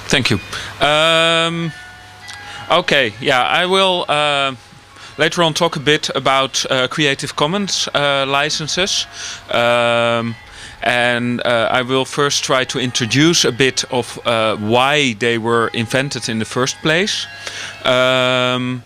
Thank you. Okay, yeah, I will later on talk a bit about Creative Commons licenses. And I will first try to introduce a bit of why they were invented in the first place. And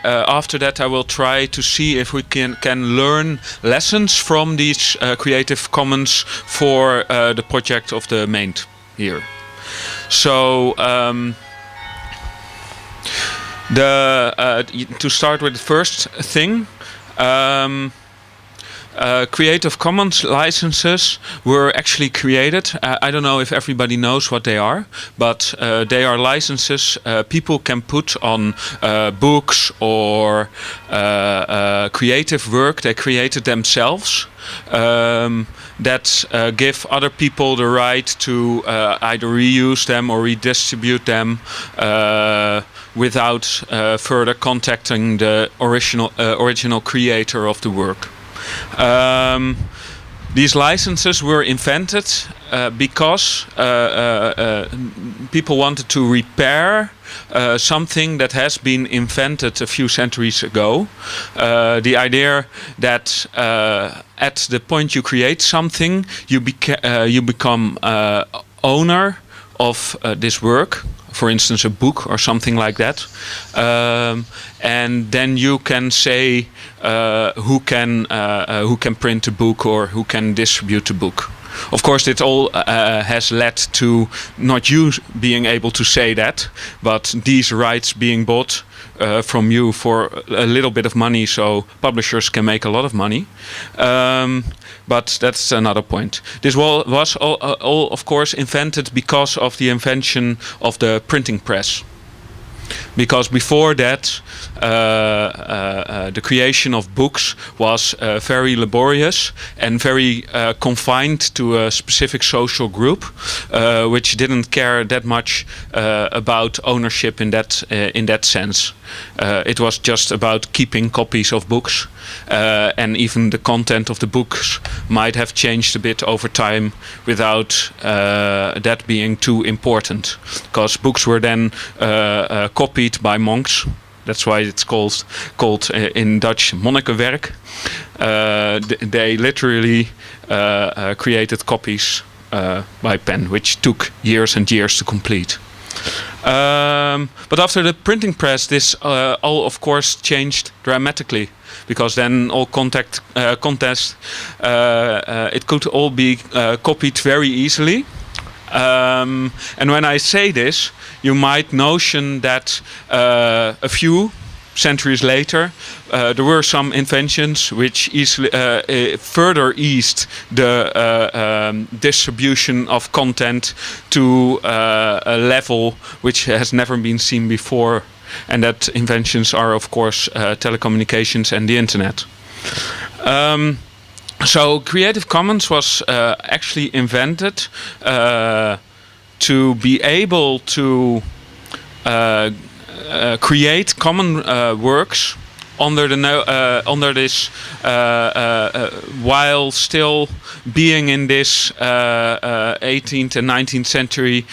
after that I will try to see if we can learn lessons from these Creative Commons for the project of the main here. So to start with the first thing, Creative Commons licenses were actually created. I don't know if everybody knows what they are, but they are licenses people can put on books or creative work they created themselves, that give other people the right to either reuse them or redistribute them without further contacting the original creator of the work. These licenses were invented because people wanted to repair something that has been invented a few centuries ago. The idea that at the point you create something, you become owner of this work. For instance, a book or something like that, and then you can say who can print a book or who can distribute a book. Of course, it all has led to not you being able to say that, but these rights being bought from you for a little bit of money, so publishers can make a lot of money. But that's another point. This was all of course invented because of the invention of the printing press. Because before that, the creation of books was very laborious and very confined to a specific social group, which didn't care that much about ownership in that sense. It was just about keeping copies of books, and even the content of the books might have changed a bit over time without that being too important, because books were then copied by monks. That's why it's called in Dutch monnikenwerk. They literally created copies by pen, which took years and years to complete. But after the printing press, this all of course changed dramatically, because then all content it could all be copied very easily. And when I say this, you might notion that a few centuries later there were some inventions which easily further eased the distribution of content to a level which has never been seen before, and that inventions are of course telecommunications and the internet. So Creative Commons was actually invented to be able to create common works under this while still being in this 18th and 19th century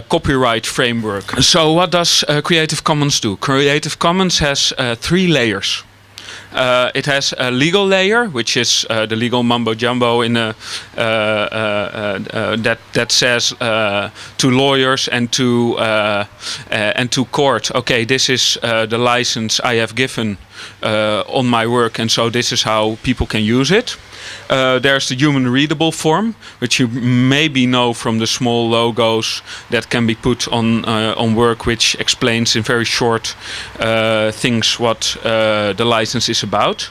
copyright framework. So what does Creative Commons do? Creative Commons has 3 layers. It has a legal layer, which is the legal mumbo jumbo in that says to lawyers and to court, okay, this is the license I have given on my work, and so this is how people can use it. There's the human readable form, which you maybe know from the small logos that can be put on work, which explains in very short things what the license is about.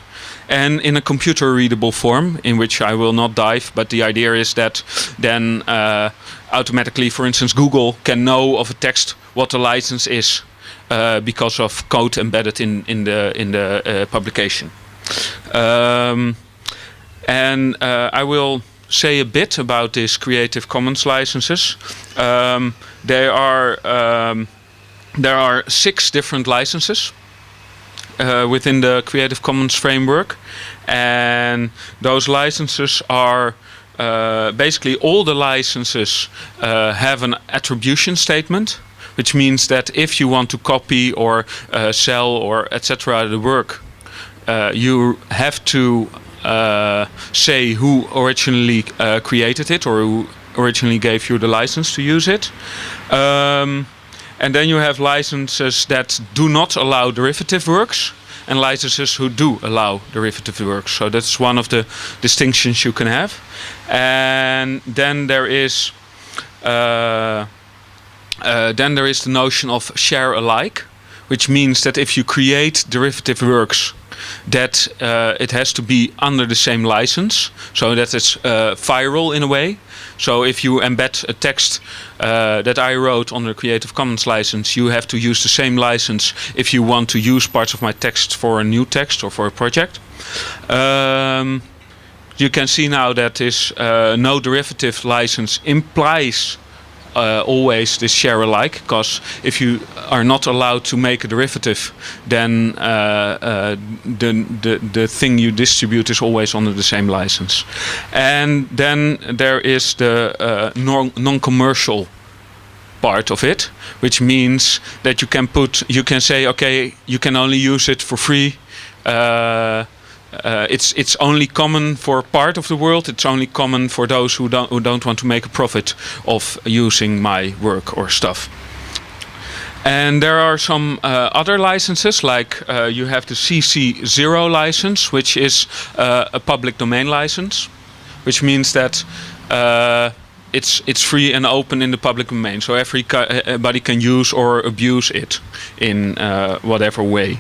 And in a computer readable form, in which I will not dive, but the idea is that then automatically, for instance, Google can know of a text what the license is because of code embedded in the publication. And I will say a bit about these Creative Commons licenses. There are 6 different licenses within the Creative Commons framework, and those licenses are basically all the licenses have an attribution statement, which means that if you want to copy or sell or etc. the work, you have to say who originally created it or who originally gave you the license to use it. And then you have licenses that do not allow derivative works and licenses who do allow derivative works. So that's one of the distinctions you can have. And then there is the notion of share alike, which means that if you create derivative works, that it has to be under the same license, so that it's viral in a way. So if you embed a text that I wrote on the Creative Commons license, you have to use the same license if you want to use parts of my text for a new text or for a project. You can see now that this no derivative license implies always this share alike, because if you are not allowed to make a derivative, then the thing you distribute is always under the same license. And then there is the non-commercial part of it, which means that you can say, okay, you can only use it for free. It's only common for part of the world. It's only common for those who don't want to make a profit of using my work or stuff. And there are some other licenses, like you have the CC0 license, which is a public domain license, which means that it's free and open in the public domain, so everybody can use or abuse it in whatever way.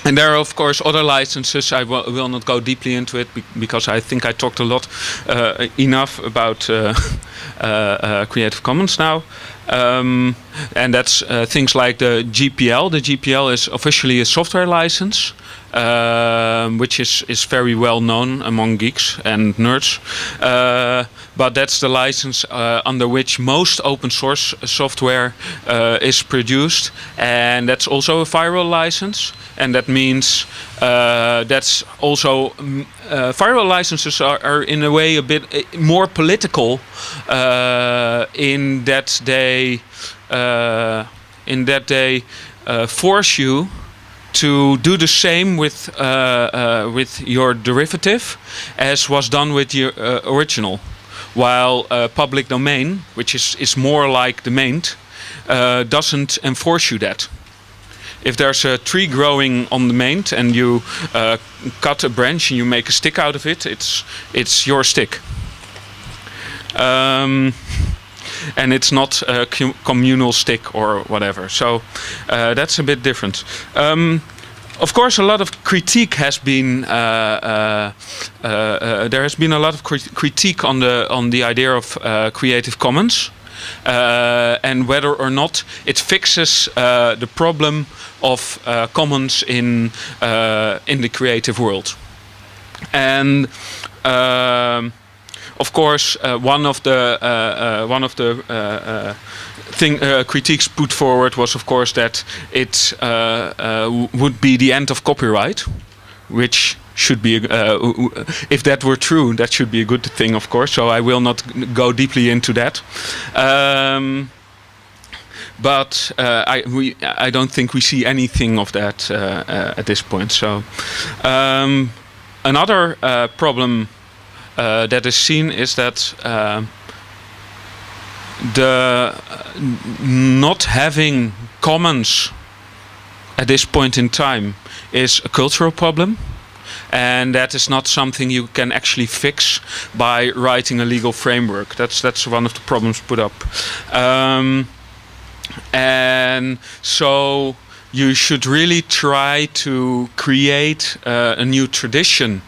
And there are, of course, other licenses. I will not go deeply into it because I think I talked a lot enough about Creative Commons now. And that's things like the GPL. The GPL is officially a software license, which is very well known among geeks and nerds. But that's the license under which most open source software is produced, and that's also a viral license. And that means that's also viral licenses are in a way a bit more political in that they force you to do the same with your derivative as was done with your original. While public domain, which is more like the maint, doesn't enforce you that. If there's a tree growing on the maint and you cut a branch and you make a stick out of it, it's your stick. And it's not a communal stick or whatever. So that's a bit different. Of course, a lot of critique has been. There has been a lot of critique on the idea of Creative Commons, and whether or not it fixes the problem of commons in the creative world. And of course, one of the critiques put forward was, of course, that it would be the end of copyright, which should be, if that were true, that should be a good thing, of course. So I will not go deeply into that. But I don't think we see anything of that at this point. So another problem that is seen is that the not having commons at this point in time is a cultural problem, and that is not something you can actually fix by writing a legal framework. That's one of the problems put up, and so you should really try to create a new tradition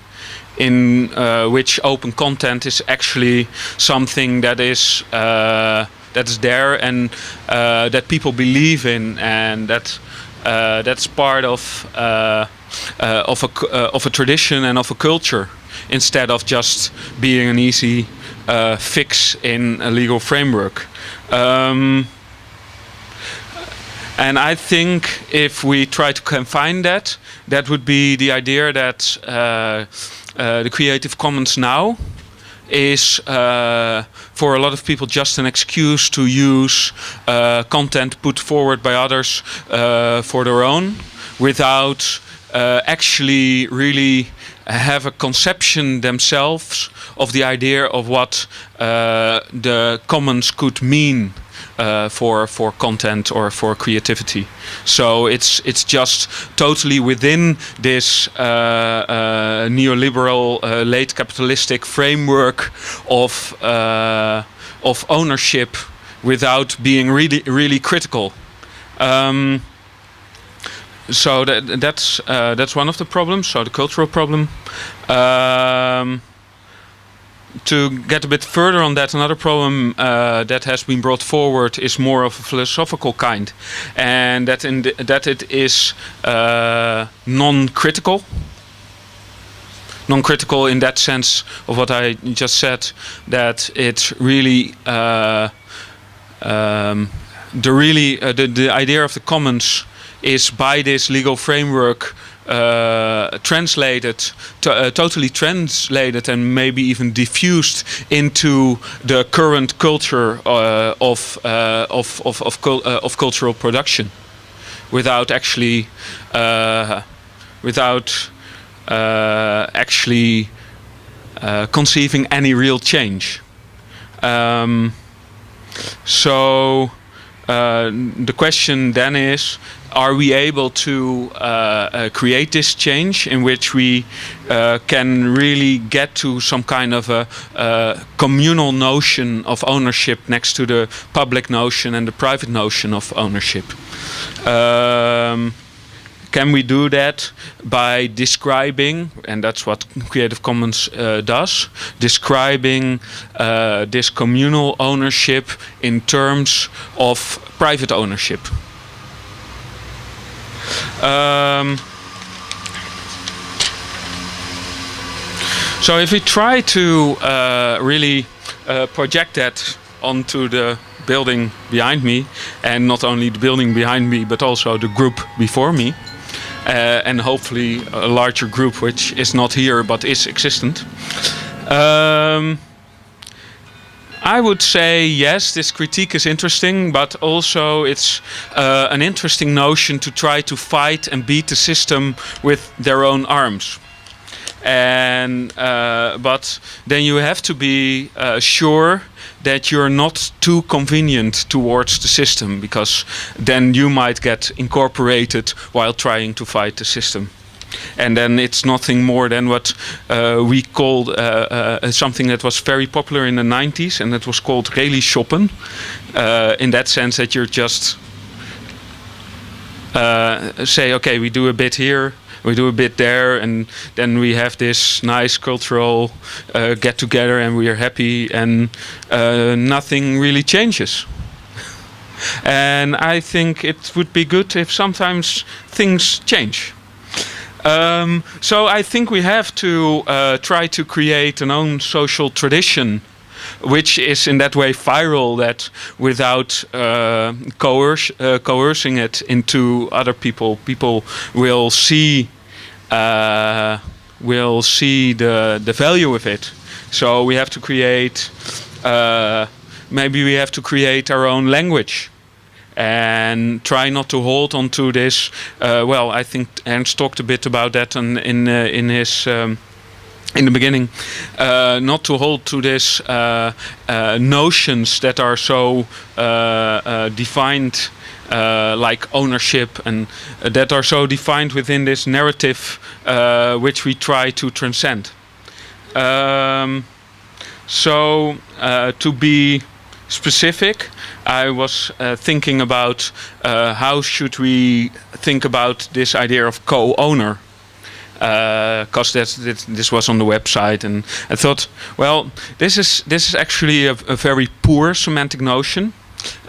in which open content is actually something that is there and that people believe in, and that's part of a tradition and of a culture, instead of just being an easy fix in a legal framework. And I think if we try to confine that, that would be the idea that the Creative Commons now is for a lot of people just an excuse to use content put forward by others for their own, without actually really have a conception themselves of the idea of what the commons could mean for content or for creativity. So it's just totally within this neoliberal late capitalistic framework of ownership, without being really critical. So that's one of the problems. So the cultural problem. To get a bit further on that, another problem that has been brought forward is more of a philosophical kind, and that it is non-critical. Non-critical in that sense of what I just said, that it really the idea of the commons is by this legal framework translated, totally translated, and maybe even diffused into the current culture of cultural production, without actually conceiving any real change. So the question then is, are we able to create this change in which we can really get to some kind of a communal notion of ownership next to the public notion and the private notion of ownership? Can we do that by describing, and that's what Creative Commons does, describing this communal ownership in terms of private ownership? So if we try to really project that onto the building behind me, and not only the building behind me but also the group before me, and hopefully a larger group which is not here but is existent, I would say yes, this critique is interesting, but also it's an interesting notion to try to fight and beat the system with their own arms. And but then you have to be sure that you're not too convenient towards the system, because then you might get incorporated while trying to fight the system. And then it's nothing more than what we called something that was very popular in the 90s, and that was called rally shoppen. In that sense that you're just say, okay, we do a bit here, we do a bit there, and then we have this nice cultural get together, and we are happy, and nothing really changes. And I think it would be good if sometimes things change. So I think we have to try to create an own social tradition, which is in that way viral, that without coercing it into other people, people will see the value of it. So we have to create, maybe we have to create our own language, and try not to hold on to this. Well, I think Ernst talked a bit about that in his in the beginning. Not to hold to this notions that are so defined, like ownership, and that are so defined within this narrative, which we try to transcend. So to be specific, I was thinking about how should we think about this idea of co-owner, because this was on the website, and I thought, well, this is actually a very poor semantic notion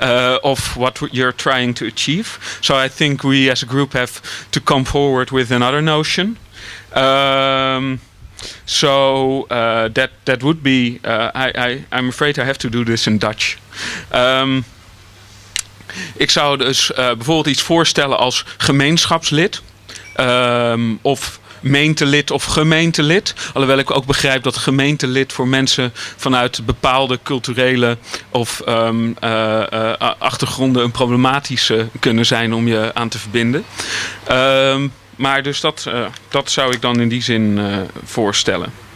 of what you're trying to achieve. So I think we as a group have to come forward with another notion. So that would be, I'm afraid I have to do this in Dutch. Ik zou dus bijvoorbeeld iets voorstellen als gemeenschapslid, of gemeentelid of gemeentelid. Alhoewel ik ook begrijp dat gemeentelid voor mensen vanuit bepaalde culturele of achtergronden een problematische kunnen zijn om je aan te verbinden. Maar dus dat zou ik dan in die zin voorstellen.